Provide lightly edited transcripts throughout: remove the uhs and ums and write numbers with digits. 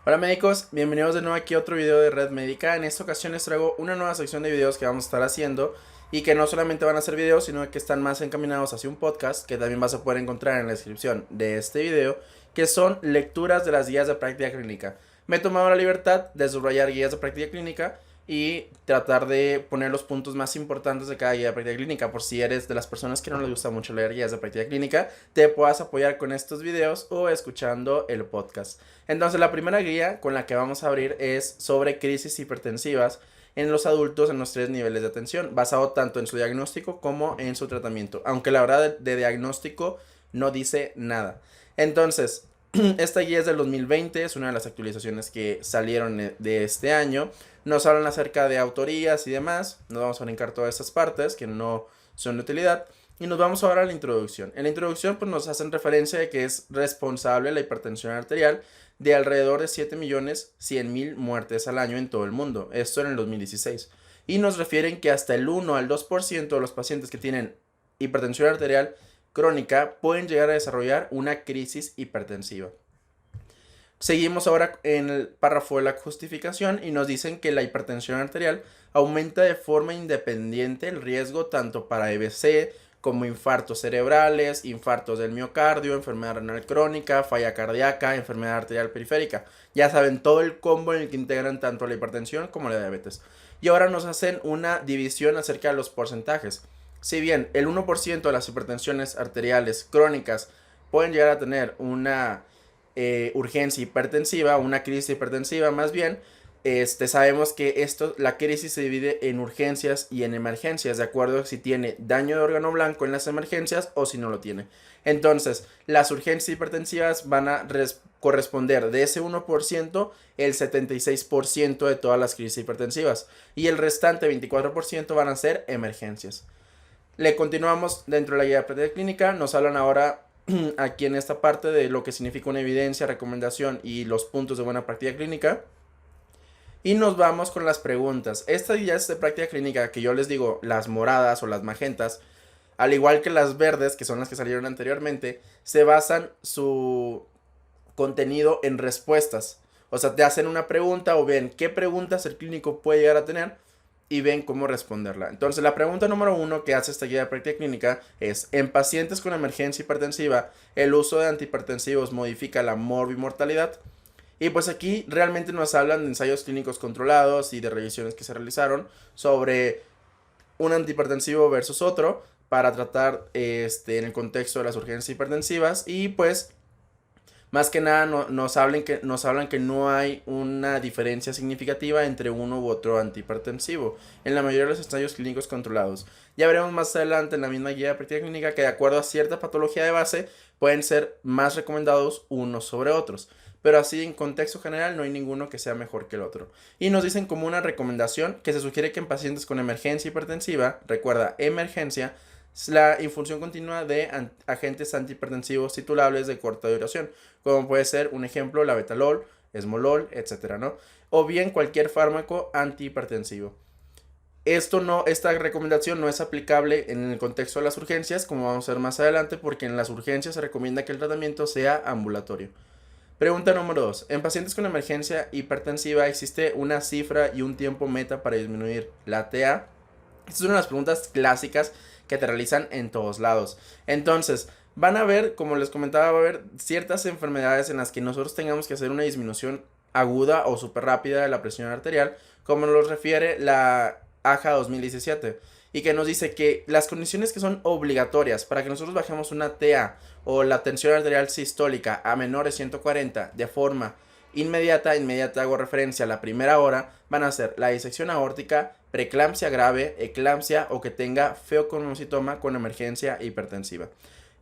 Hola médicos, bienvenidos de nuevo aquí a otro video de Red Médica. En esta ocasión les traigo una nueva sección de videos que vamos a estar haciendo y que no solamente van a ser videos, sino que están más encaminados hacia un podcast que también vas a poder encontrar en la descripción de este video, que son lecturas de las guías de práctica clínica. Me he tomado la libertad de subrayar guías de práctica clínica y tratar de poner los puntos más importantes de cada guía de práctica clínica. Por si eres de las personas que no les gusta mucho leer guías de práctica clínica, te puedas apoyar con estos videos o escuchando el podcast. Entonces la primera guía con la que vamos a abrir es sobre crisis hipertensivas en los adultos en los 3 niveles de atención, basado tanto en su diagnóstico como en su tratamiento, aunque la verdad de diagnóstico no dice nada. Entonces, esta guía es del 2020, es una de las actualizaciones que salieron de este año. Nos hablan acerca de autorías y demás. Nos vamos a brincar todas estas partes que no son de utilidad. Y nos vamos ahora a la introducción. En la introducción pues nos hacen referencia de que es responsable la hipertensión arterial de alrededor de 7.100.000 muertes al año en todo el mundo. Esto en el 2016. Y nos refieren que hasta el 1 al 2% de los pacientes que tienen hipertensión arterial crónica pueden llegar a desarrollar una crisis hipertensiva. Seguimos ahora en el párrafo de la justificación y nos dicen que la hipertensión arterial aumenta de forma independiente el riesgo tanto para EBC como infartos cerebrales, infartos del miocardio, enfermedad renal crónica, falla cardíaca, enfermedad arterial periférica. Ya saben, todo el combo en el que integran tanto la hipertensión como la diabetes. Y ahora nos hacen una división acerca de los porcentajes. Si bien el 1% de las hipertensiones arteriales crónicas pueden llegar a tener una urgencia hipertensiva, una crisis hipertensiva más bien, sabemos que la crisis se divide en urgencias y en emergencias, de acuerdo a si tiene daño de órgano blanco en las emergencias o si no lo tiene. Entonces, las urgencias hipertensivas van a corresponder de ese 1%, el 76% de todas las crisis hipertensivas. Y el restante 24% van a ser emergencias. Le continuamos dentro de la guía de práctica clínica. Nos hablan ahora aquí en esta parte de lo que significa una evidencia, recomendación y los puntos de buena práctica clínica. Y nos vamos con las preguntas. Estas guías de práctica clínica que yo les digo, las moradas o las magentas, al igual que las verdes, que son las que salieron anteriormente, se basan su contenido en respuestas. O sea, te hacen una pregunta o ven qué preguntas el clínico puede llegar a tener y ven cómo responderla. Entonces, la pregunta número 1 que hace esta guía de práctica clínica es: en pacientes con emergencia hipertensiva, ¿el uso de antihipertensivos modifica la morbimortalidad? Y pues aquí realmente nos hablan de ensayos clínicos controlados y de revisiones que se realizaron sobre un antihipertensivo versus otro para tratar en el contexto de las urgencias hipertensivas. Y pues más que nada nos hablan que no hay una diferencia significativa entre uno u otro antihipertensivo en la mayoría de los ensayos clínicos controlados. Ya veremos más adelante en la misma guía de práctica clínica que de acuerdo a cierta patología de base pueden ser más recomendados unos sobre otros. Pero así en contexto general no hay ninguno que sea mejor que el otro. Y nos dicen como una recomendación que se sugiere que en pacientes con emergencia hipertensiva, recuerda, emergencia, la infusión continua de agentes antihipertensivos titulables de corta duración, como puede ser un ejemplo la betalol, esmolol, etcétera, ¿no? O bien cualquier fármaco antihipertensivo. Esta recomendación no es aplicable en el contexto de las urgencias, como vamos a ver más adelante, porque en las urgencias se recomienda que el tratamiento sea ambulatorio. Pregunta número 2. En pacientes con emergencia hipertensiva, ¿existe una cifra y un tiempo meta para disminuir la TA? Esta es una de las preguntas clásicas que te realizan en todos lados. Entonces, van a ver, como les comentaba, va a haber ciertas enfermedades en las que nosotros tengamos que hacer una disminución aguda o súper rápida de la presión arterial, como nos refiere la AJA 2017, y que nos dice que las condiciones que son obligatorias para que nosotros bajemos una TA o la tensión arterial sistólica a menor de 140 de forma inmediata hago referencia a la primera hora, van a ser la disección aórtica, preeclampsia grave, eclampsia o que tenga feoconomocitoma con emergencia hipertensiva.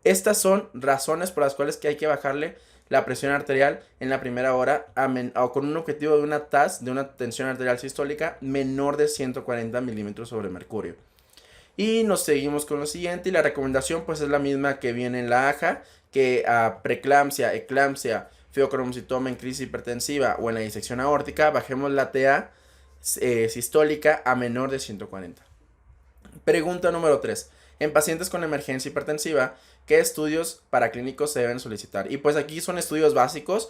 Estas son razones por las cuales que hay que bajarle la presión arterial en la primera hora o con un objetivo de una TAS, de una tensión arterial sistólica menor de 140 milímetros sobre mercurio. Y nos seguimos con lo siguiente, y la recomendación pues es la misma que viene en la AJA, que a preeclampsia, eclampsia, feocromocitoma en crisis hipertensiva o en la disección aórtica, bajemos la TA sistólica a menor de 140. Pregunta número 3. En pacientes con emergencia hipertensiva, ¿qué estudios paraclínicos se deben solicitar? Y pues aquí son estudios básicos,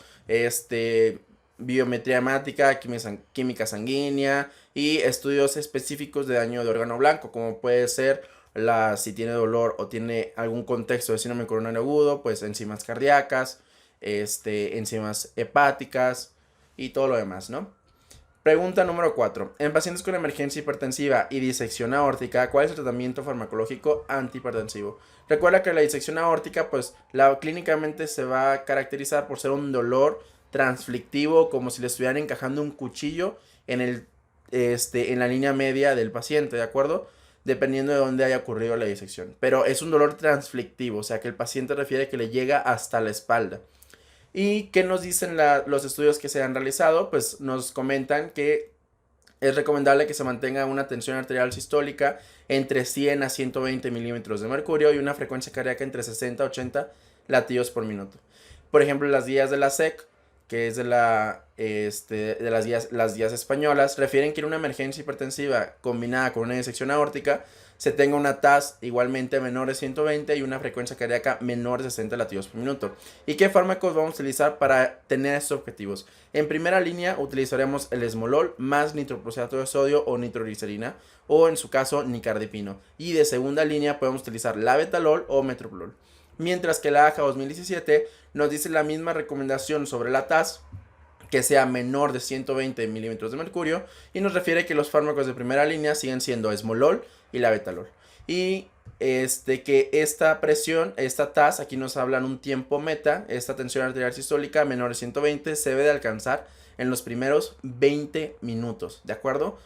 biometría hemática, química sanguínea y estudios específicos de daño de órgano blanco, como puede ser si tiene dolor o tiene algún contexto de síndrome coronario agudo, pues enzimas cardíacas, enzimas hepáticas y todo lo demás, ¿no? Pregunta número 4. En pacientes con emergencia hipertensiva y disección aórtica, ¿cuál es el tratamiento farmacológico antihipertensivo? Recuerda que la disección aórtica, pues, clínicamente se va a caracterizar por ser un dolor transflictivo, como si le estuvieran encajando un cuchillo en la línea media del paciente, ¿de acuerdo? Dependiendo de dónde haya ocurrido la disección. Pero es un dolor transflictivo, o sea que el paciente refiere que le llega hasta la espalda. ¿Y qué nos dicen los estudios que se han realizado? Pues nos comentan que es recomendable que se mantenga una tensión arterial sistólica entre 100 a 120 milímetros de mercurio y una frecuencia cardíaca entre 60 a 80 latidos por minuto. Por ejemplo, las guías de la SEC, que es de las guías españolas, refieren que en una emergencia hipertensiva combinada con una disección aórtica se tenga una TAS igualmente menor de 120 y una frecuencia cardíaca menor de 60 latidos por minuto. ¿Y qué fármacos vamos a utilizar para tener estos objetivos? En primera línea utilizaremos el esmolol más nitroprusiato de sodio o nitroglicerina, o en su caso nicardipino. Y de segunda línea podemos utilizar labetalol o metoprolol. Mientras que la AJA 2017 nos dice la misma recomendación sobre la TAS, que sea menor de 120 milímetros de mercurio, y nos refiere que los fármacos de primera línea siguen siendo esmolol y labetalol. Y que esta presión, esta TAS, aquí nos hablan un tiempo meta, esta tensión arterial sistólica menor de 120 se debe de alcanzar en los primeros 20 minutos, ¿de acuerdo?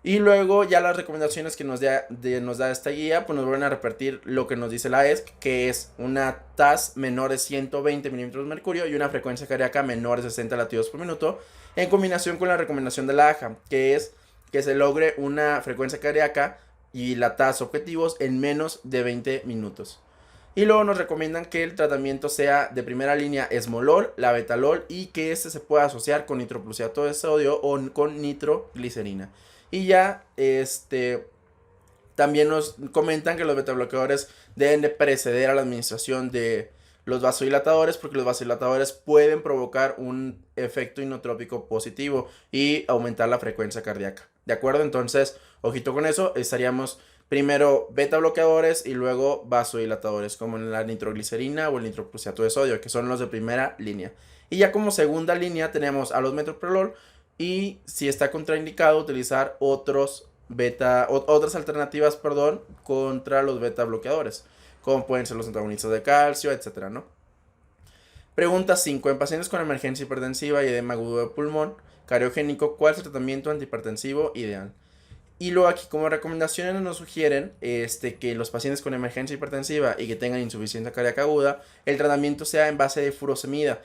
Y luego ya las recomendaciones que nos da esta guía, pues nos vuelven a repetir lo que nos dice la ESC, que es una TAS menor de 120 milímetros de mercurio y una frecuencia cardíaca menor de 60 latidos por minuto, en combinación con la recomendación de la AJA, que es que se logre una frecuencia cardíaca y la TAS objetivos en menos de 20 minutos. Y luego nos recomiendan que el tratamiento sea de primera línea esmolol, labetalol y que este se pueda asociar con nitroprusiato de sodio o con nitroglicerina. Y ya, también nos comentan que los betabloqueadores deben de preceder a la administración de los vasodilatadores, porque los vasodilatadores pueden provocar un efecto inotrópico positivo y aumentar la frecuencia cardíaca. ¿De acuerdo? Entonces, ojito con eso, estaríamos primero beta bloqueadores y luego vasodilatadores, como en la nitroglicerina o el nitroprusiato de sodio, que son los de primera línea. Y ya como segunda línea tenemos a los metoprolol, y si está contraindicado utilizar otras alternativas, contra los beta bloqueadores, como pueden ser los antagonistas de calcio, etcétera, ¿no? Pregunta 5. En pacientes con emergencia hipertensiva y edema agudo de pulmón cariogénico, ¿cuál es el tratamiento antihipertensivo ideal? Y luego aquí como recomendaciones nos sugieren que los pacientes con emergencia hipertensiva y que tengan insuficiencia cardíaca aguda, el tratamiento sea en base de furosemida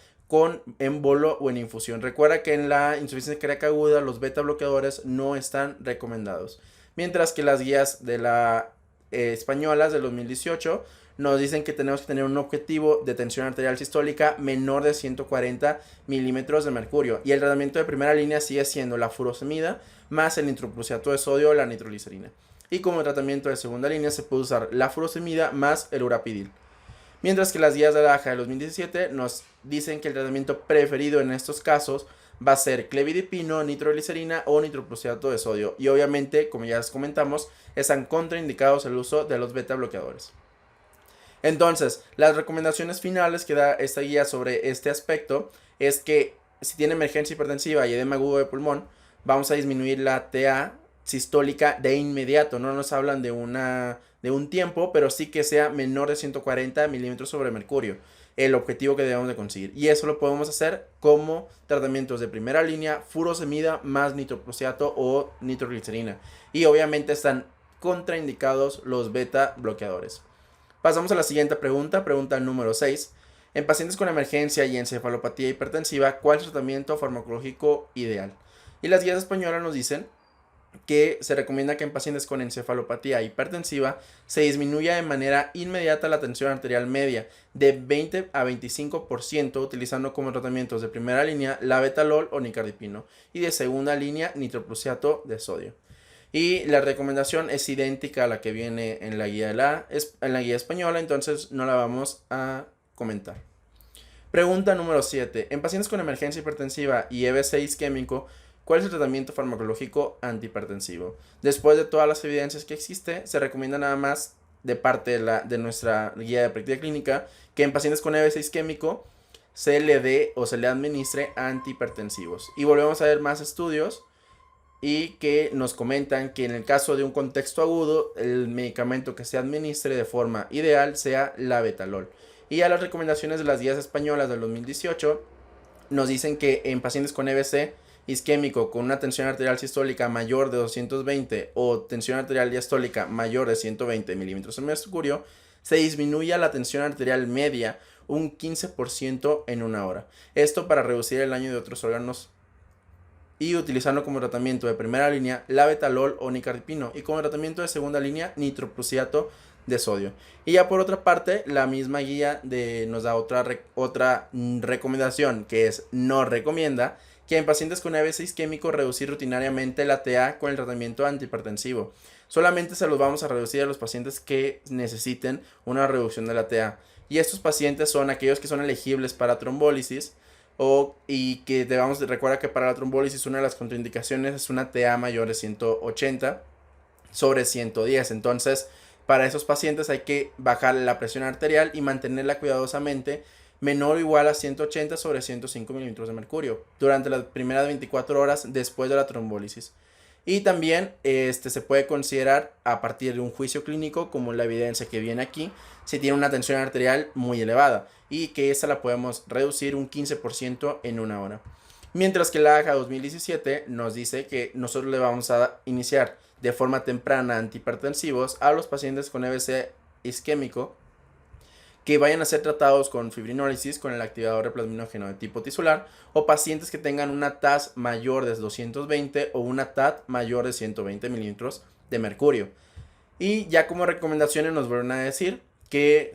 en bolo o en infusión. Recuerda que en la insuficiencia cardíaca aguda los beta bloqueadores no están recomendados. Mientras que las guías de la españolas del 2018 nos dicen que tenemos que tener un objetivo de tensión arterial sistólica menor de 140 milímetros de mercurio. Y el tratamiento de primera línea sigue siendo la furosemida más el nitroprusiato de sodio o la nitroglicerina. Y como tratamiento de segunda línea se puede usar la furosemida más el urapidil. Mientras que las guías de la AJA de 2017 nos dicen que el tratamiento preferido en estos casos va a ser clevidipino, nitroglicerina o nitroprusiato de sodio. Y obviamente, como ya les comentamos, están contraindicados el uso de los beta bloqueadores. Entonces, las recomendaciones finales que da esta guía sobre este aspecto es que si tiene emergencia hipertensiva y edema agudo de pulmón, vamos a disminuir la TA sistólica de inmediato. No nos hablan de un tiempo, pero sí que sea menor de 140 milímetros sobre mercurio, el objetivo que debemos de conseguir. Y eso lo podemos hacer como tratamientos de primera línea, furosemida más nitroprusiato o nitroglicerina. Y obviamente están contraindicados los beta bloqueadores. Pasamos a la siguiente pregunta número 6. En pacientes con emergencia y encefalopatía hipertensiva, ¿cuál es el tratamiento farmacológico ideal? Y las guías españolas nos dicen que se recomienda que en pacientes con encefalopatía hipertensiva se disminuya de manera inmediata la tensión arterial media de 20 a 25% utilizando como tratamientos de primera línea labetalol o nicardipino y de segunda línea nitroprusiato de sodio. Y la recomendación es idéntica a la que viene en la guía española, entonces no la vamos a comentar. Pregunta número 7. En pacientes con emergencia hipertensiva y EBC isquémico, ¿cuál es el tratamiento farmacológico antihipertensivo? Después de todas las evidencias que existe, se recomienda nada más de parte de nuestra guía de práctica clínica que en pacientes con EBC isquémico se le dé o se le administre antihipertensivos. Y volvemos a ver más estudios y que nos comentan que en el caso de un contexto agudo, el medicamento que se administre de forma ideal sea labetalol. Y a las recomendaciones de las guías españolas del 2018 nos dicen que en pacientes con EBC isquémico con una tensión arterial sistólica mayor de 220 o tensión arterial diastólica mayor de 120 milímetros de mercurio, se disminuya la tensión arterial media un 15% en una hora. Esto para reducir el daño de otros órganos y utilizando como tratamiento de primera línea labetalol o nicardipino y como tratamiento de segunda línea nitroprusiato de sodio. Y ya por otra parte, la misma guía nos da otra recomendación que es no recomienda que en pacientes con EBC isquémico reducir rutinariamente la TA con el tratamiento antihipertensivo. Solamente se los vamos a reducir a los pacientes que necesiten una reducción de la TA. Y estos pacientes son aquellos que son elegibles para trombólisis y que recuerda que para la trombólisis una de las contraindicaciones es una TA mayor de 180 sobre 110. Entonces, para esos pacientes hay que bajar la presión arterial y mantenerla cuidadosamente menor o igual a 180 sobre 105 milímetros de mercurio durante las primeras 24 horas después de la trombólisis. Y también se puede considerar a partir de un juicio clínico, como la evidencia que viene aquí, si tiene una tensión arterial muy elevada y que esa la podemos reducir un 15% en una hora. Mientras que la AJA 2017 nos dice que nosotros le vamos a iniciar de forma temprana antihipertensivos a los pacientes con EBC isquémico que vayan a ser tratados con fibrinólisis con el activador de plasminógeno de tipo tisular o pacientes que tengan una TAS mayor de 220 o una TAT mayor de 120 milímetros de mercurio. Y ya como recomendaciones nos vuelven a decir que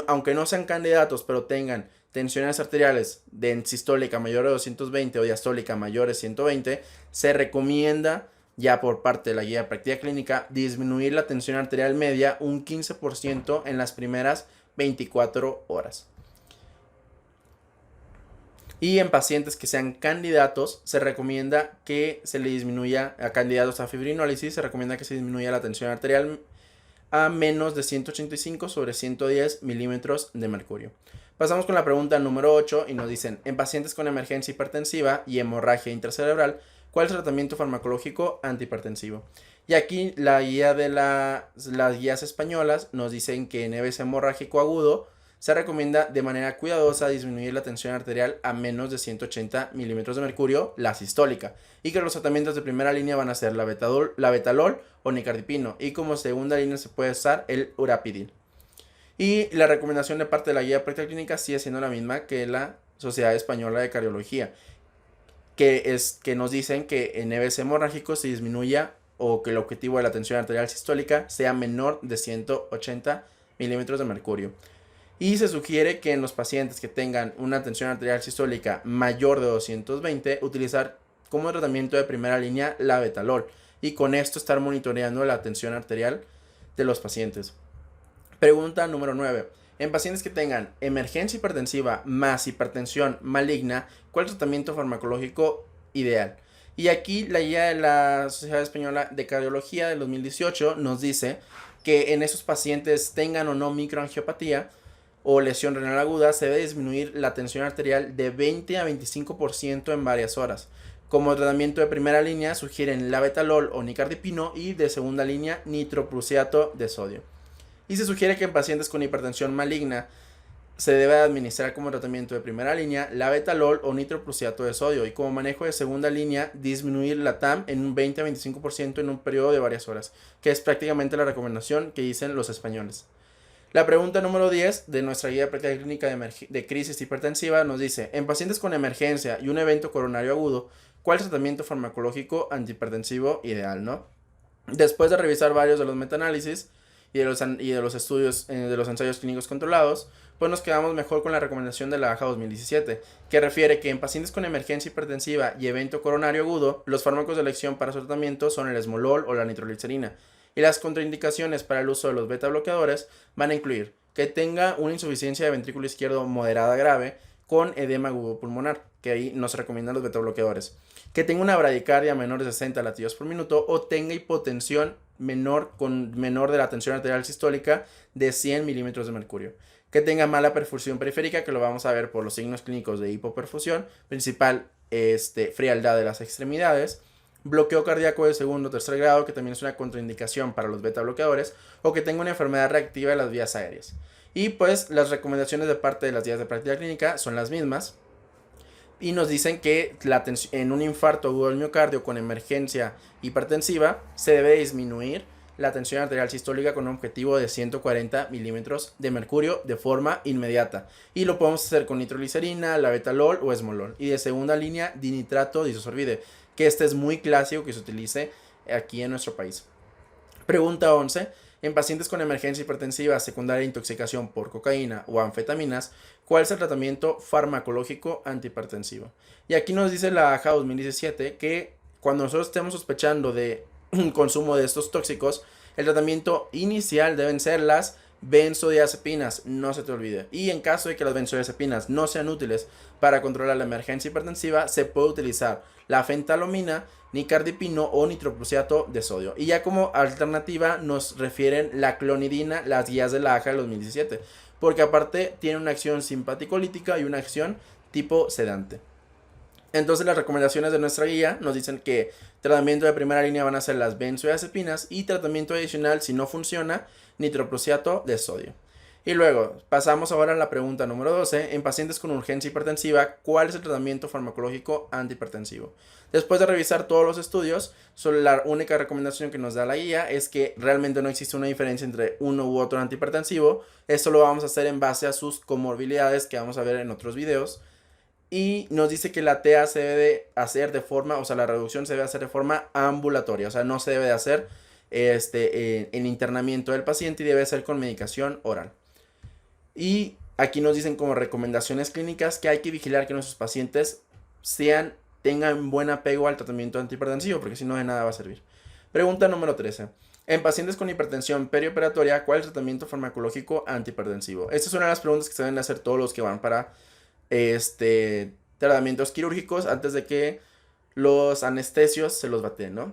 aunque no sean candidatos pero tengan tensiones arteriales de sistólica mayor de 220 o diastólica mayor de 120, se recomienda ya por parte de la guía de práctica clínica disminuir la tensión arterial media un 15% en las primeras 24 horas. Y en pacientes que sean candidatos, se recomienda que se le disminuya, a candidatos a fibrinólisis, se recomienda que se disminuya la tensión arterial a menos de 185 sobre 110 milímetros de mercurio. Pasamos con la pregunta número 8 y nos dicen, en pacientes con emergencia hipertensiva y hemorragia intracerebral, ¿cuál es el tratamiento farmacológico antihipertensivo? Y aquí la guía de las guías españolas nos dicen que en EBC hemorrágico agudo se recomienda de manera cuidadosa disminuir la tensión arterial a menos de 180 milímetros de mercurio, la sistólica, y que los tratamientos de primera línea van a ser labetalol o nicardipino, y como segunda línea se puede usar el urapidil. Y la recomendación de parte de la guía de práctica clínica sigue siendo la misma que la Sociedad Española de Cardiología, que nos dicen que en EBC hemorrágico se disminuya o que el objetivo de la tensión arterial sistólica sea menor de 180 milímetros de mercurio. Y se sugiere que en los pacientes que tengan una tensión arterial sistólica mayor de 220, utilizar como tratamiento de primera línea labetalol y con esto estar monitoreando la tensión arterial de los pacientes. Pregunta número 9. En pacientes que tengan emergencia hipertensiva más hipertensión maligna, ¿cuál es el tratamiento farmacológico ideal? Y aquí la guía de la Sociedad Española de Cardiología del 2018 nos dice que en esos pacientes tengan o no microangiopatía o lesión renal aguda, se debe disminuir la tensión arterial de 20 a 25% en varias horas. Como tratamiento de primera línea sugieren labetalol o nicardipino y de segunda línea nitroprusiato de sodio. Y se sugiere que en pacientes con hipertensión maligna se debe administrar como tratamiento de primera línea labetalol o nitroprusiato de sodio y como manejo de segunda línea disminuir la TAM en un 20 a 25% en un periodo de varias horas, que es prácticamente la recomendación que dicen los españoles. La pregunta número 10 de nuestra guía de práctica clínica de crisis hipertensiva nos dice, en pacientes con emergencia y un evento coronario agudo, ¿cuál es el tratamiento farmacológico antihipertensivo ideal, no? Después de revisar varios de los metaanálisis y de los estudios de los ensayos clínicos controlados, pues nos quedamos mejor con la recomendación de la AJA 2017, que refiere que en pacientes con emergencia hipertensiva y evento coronario agudo, los fármacos de elección para su tratamiento son el esmolol o la nitroglicerina, y las contraindicaciones para el uso de los beta bloqueadores van a incluir que tenga una insuficiencia de ventrículo izquierdo moderada grave, con edema agudo pulmonar, que ahí no se recomiendan los betabloqueadores. Que tenga una bradicardia menor de 60 latidos por minuto o tenga hipotensión menor de la tensión arterial sistólica de 100 milímetros de mercurio. Que tenga mala perfusión periférica, que lo vamos a ver por los signos clínicos de hipoperfusión, principal frialdad de las extremidades, bloqueo cardíaco de segundo o tercer grado, que también es una contraindicación para los beta bloqueadores, o que tenga una enfermedad reactiva de las vías aéreas. Y pues las recomendaciones de parte de las guías de práctica clínica son las mismas. Y nos dicen que en un infarto agudo del miocardio con emergencia hipertensiva se debe disminuir la tensión arterial sistólica con un objetivo de 140 milímetros de mercurio de forma inmediata. Y lo podemos hacer con nitroglicerina, labetalol o esmolol. Y de segunda línea, dinitrato disosorbide, que este es muy clásico que se utilice aquí en nuestro país. Pregunta 11. En pacientes con emergencia hipertensiva secundaria de intoxicación por cocaína o anfetaminas, ¿cuál es el tratamiento farmacológico antihipertensivo? Y aquí nos dice la AJA 2017 que cuando nosotros estemos sospechando de un consumo de estos tóxicos, el tratamiento inicial deben ser las benzodiazepinas, no se te olvide. Y en caso de que las benzodiazepinas no sean útiles para controlar la emergencia hipertensiva, se puede utilizar la fentalomina, nicardipino o nitroprusiato de sodio. Y ya como alternativa nos refieren la clonidina, las guías de la AJA del 2017, porque aparte tiene una acción simpaticolítica y una acción tipo sedante. Entonces las recomendaciones de nuestra guía nos dicen que tratamiento de primera línea van a ser las benzodiazepinas y tratamiento adicional, si no funciona, nitroprusiato de sodio. Y luego pasamos ahora a la pregunta número 12. En pacientes con urgencia hipertensiva, ¿cuál es el tratamiento farmacológico antihipertensivo? Después de revisar todos los estudios, solo la única recomendación que nos da la guía es que realmente no existe una diferencia entre uno u otro antihipertensivo. Esto lo vamos a hacer en base a sus comorbilidades que vamos a ver en otros videos. Y nos dice que la TA se debe de hacer de forma, o sea, la reducción se debe hacer de forma ambulatoria, o sea, no se debe de hacer en internamiento del paciente y debe ser con medicación oral. Y aquí nos dicen como recomendaciones clínicas que hay que vigilar que nuestros pacientes tengan buen apego al tratamiento antihipertensivo, porque si no de nada va a servir. Pregunta número 13. En pacientes con hipertensión perioperatoria, ¿cuál es el tratamiento farmacológico antihipertensivo? Esta es una de las preguntas que se deben hacer todos los que van para tratamientos quirúrgicos antes de que los anestesios se los baten, ¿no?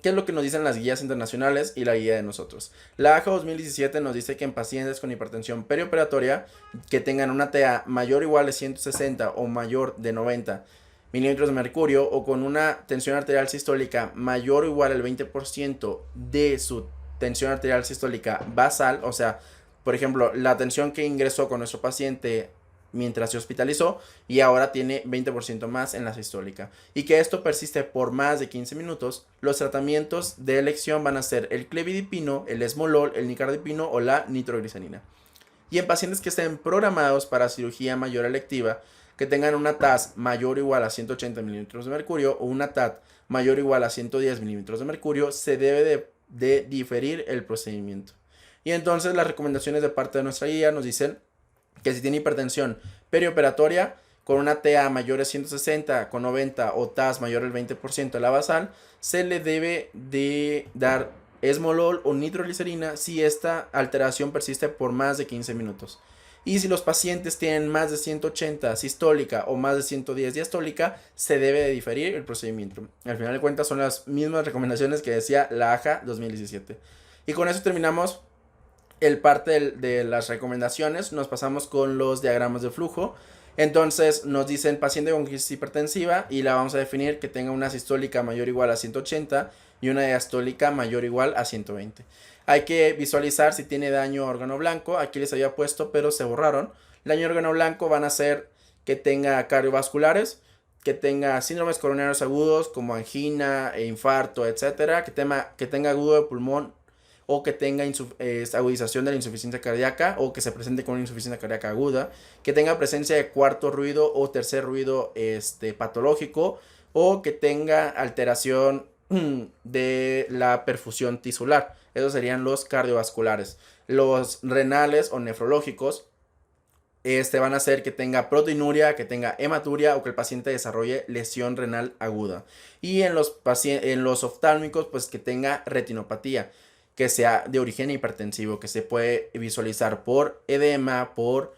¿Qué es lo que nos dicen las guías internacionales y la guía de nosotros? La AJA 2017 nos dice que en pacientes con hipertensión perioperatoria que tengan una TA mayor o igual de 160 o mayor de 90 milímetros de mercurio o con una tensión arterial sistólica mayor o igual al 20% de su tensión arterial sistólica basal, o sea, por ejemplo, la tensión que ingresó con nuestro paciente mientras se hospitalizó y ahora tiene 20% más en la sistólica y que esto persiste por más de 15 minutos, los tratamientos de elección van a ser el clevidipino, el esmolol, el nicardipino o la nitroglicerina. Y en pacientes que estén programados para cirugía mayor electiva, que tengan una TAS mayor o igual a 180 milímetros de mercurio o una TAT mayor o igual a 110 milímetros de mercurio, se debe de diferir el procedimiento. Y entonces las recomendaciones de parte de nuestra guía nos dicen que si tiene hipertensión perioperatoria con una TA mayor de 160 con 90 o TAS mayor del 20% de la basal, se le debe de dar esmolol o nitroglicerina si esta alteración persiste por más de 15 minutos. Y si los pacientes tienen más de 180 sistólica o más de 110 diastólica, se debe de diferir el procedimiento. Al final de cuentas son las mismas recomendaciones que decía la AJA 2017. Y con eso terminamos el parte de las recomendaciones. Nos pasamos con los diagramas de flujo. Entonces nos dicen paciente con crisis hipertensiva y la vamos a definir que tenga una sistólica mayor o igual a 180 y una diastólica mayor o igual a 120. Hay que visualizar si tiene daño a órgano blanco. Aquí les había puesto pero se borraron. El daño a órgano blanco van a ser que tenga cardiovasculares, que tenga síndromes coronarios agudos como angina, infarto, etcétera, que tenga agudo de pulmón o que tenga agudización de la insuficiencia cardíaca o que se presente con una insuficiencia cardíaca aguda, que tenga presencia de cuarto ruido o tercer ruido patológico o que tenga alteración de la perfusión tisular. Esos serían los cardiovasculares. Los renales o nefrológicos van a hacer que tenga proteinuria, que tenga hematuria o que el paciente desarrolle lesión renal aguda. Y en los oftálmicos, pues que tenga retinopatía, que sea de origen hipertensivo, que se puede visualizar por edema, por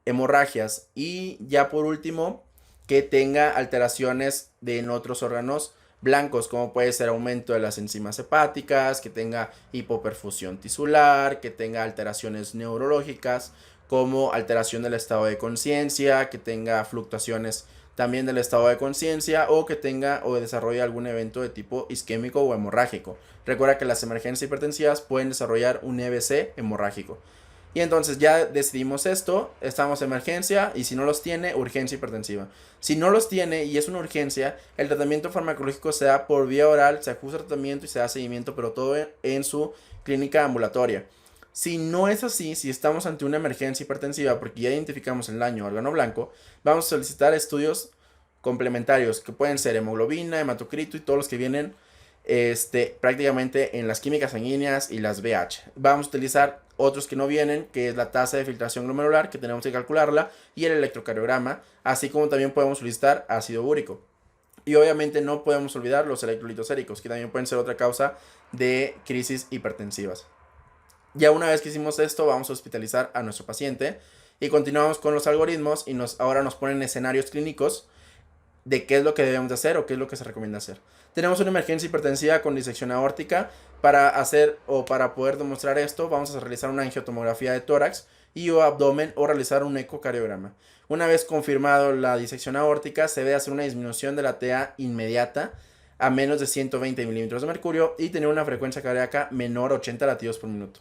hemorragias. Y ya por último, que tenga alteraciones en otros órganos blancos, como puede ser aumento de las enzimas hepáticas, que tenga hipoperfusión tisular, que tenga alteraciones neurológicas, como alteración del estado de conciencia, que tenga fluctuaciones también del estado de conciencia, o que tenga o desarrolle algún evento de tipo isquémico o hemorrágico. Recuerda que las emergencias hipertensivas pueden desarrollar un EBC hemorrágico. Y entonces ya decidimos esto, estamos en emergencia, y si no los tiene, urgencia hipertensiva. Si no los tiene y es una urgencia, el tratamiento farmacológico se da por vía oral, se ajusta el tratamiento y se da seguimiento, pero todo en su clínica ambulatoria. Si no es así, si estamos ante una emergencia hipertensiva porque ya identificamos el daño órgano blanco, vamos a solicitar estudios complementarios que pueden ser hemoglobina, hematocrito y todos los que vienen prácticamente en las químicas sanguíneas y las BH. Vamos a utilizar otros que no vienen, que es la tasa de filtración glomerular, que tenemos que calcularla, y el electrocardiograma, así como también podemos solicitar ácido úrico. Y obviamente no podemos olvidar los electrolitos séricos, que también pueden ser otra causa de crisis hipertensivas. Ya una vez que hicimos esto, vamos a hospitalizar a nuestro paciente y continuamos con los algoritmos y ahora nos ponen escenarios clínicos de qué es lo que debemos de hacer o qué es lo que se recomienda hacer. Tenemos una emergencia hipertensiva con disección aórtica. Para hacer o para poder demostrar esto, vamos a realizar una angiotomografía de tórax y o abdomen o realizar un ecocardiograma. Una vez confirmado la disección aórtica, se debe hacer una disminución de la TA inmediata a menos de 120 milímetros de mercurio y tener una frecuencia cardíaca menor a 80 latidos por minuto.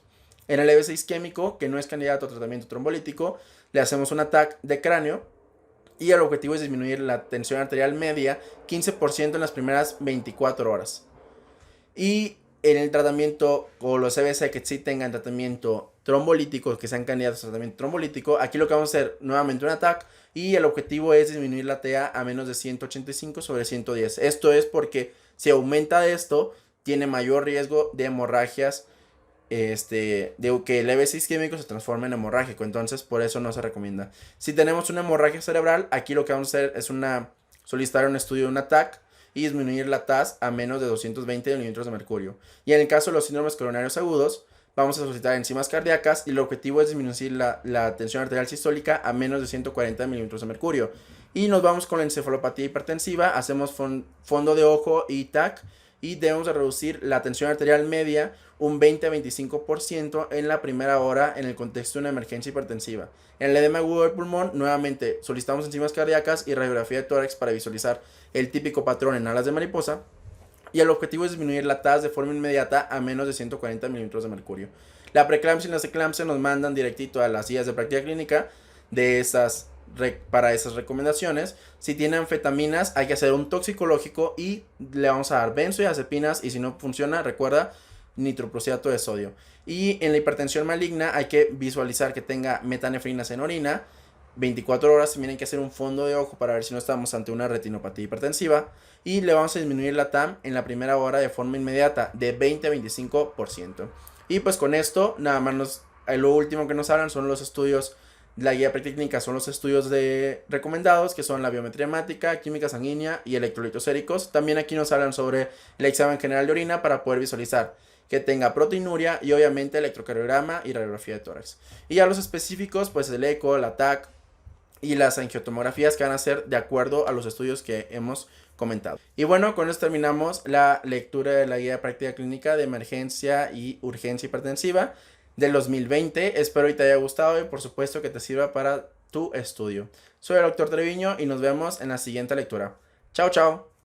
En el EBC isquémico, que no es candidato a tratamiento trombolítico, le hacemos un ataque de cráneo y el objetivo es disminuir la tensión arterial media 15% en las primeras 24 horas. Y en el tratamiento o los EBC que sí tengan tratamiento trombolítico, que sean candidatos a tratamiento trombolítico, aquí lo que vamos a hacer nuevamente un ataque y el objetivo es disminuir la TA a menos de 185/110. Esto es porque si aumenta de esto, tiene mayor riesgo de hemorragias, de que el EBC isquémico se transforme en hemorrágico, entonces por eso no se recomienda. Si tenemos una hemorragia cerebral, aquí lo que vamos a hacer es solicitar un estudio de un ataque y disminuir la TAS a menos de 220 milímetros de mercurio. Y en el caso de los síndromes coronarios agudos, vamos a solicitar enzimas cardíacas y el objetivo es disminuir la tensión arterial sistólica a menos de 140 milímetros de mercurio. Y nos vamos con la encefalopatía hipertensiva, hacemos fondo de ojo y TAC y debemos de reducir la tensión arterial media un 20 a 25% en la primera hora en el contexto de una emergencia hipertensiva. En el edema agudo del pulmón, nuevamente solicitamos enzimas cardíacas y radiografía de tórax para visualizar el típico patrón en alas de mariposa. Y el objetivo es disminuir la TAS de forma inmediata a menos de 140 milímetros de mercurio. La preeclampsia y las eclampsia nos mandan directito a las guías de práctica clínica para esas recomendaciones. Si tiene anfetaminas, hay que hacer un toxicológico y le vamos a dar benzodiazepinas, y si no funciona, recuerda, nitroprusiato de sodio. Y en la hipertensión maligna hay que visualizar que tenga metanefrinas en orina 24 horas. También hay que hacer un fondo de ojo para ver si no estamos ante una retinopatía hipertensiva, y le vamos a disminuir la TAM en la primera hora de forma inmediata de 20 a 25%. Y pues con esto nada más lo último que nos hablan son los estudios. La guía práctica son los estudios recomendados, que son la biometría hemática, química sanguínea y electrolitos séricos. También aquí nos hablan sobre el examen general de orina para poder visualizar que tenga proteinuria y obviamente electrocardiograma y radiografía de tórax. Y ya los específicos, pues el eco, el ATAC y las angiotomografías que van a ser de acuerdo a los estudios que hemos comentado. Y bueno, con esto terminamos la lectura de la guía de práctica clínica de emergencia y urgencia hipertensiva del 2020. Espero que te haya gustado y por supuesto que te sirva para tu estudio. Soy el Dr. Treviño y nos vemos en la siguiente lectura. Chao, chao.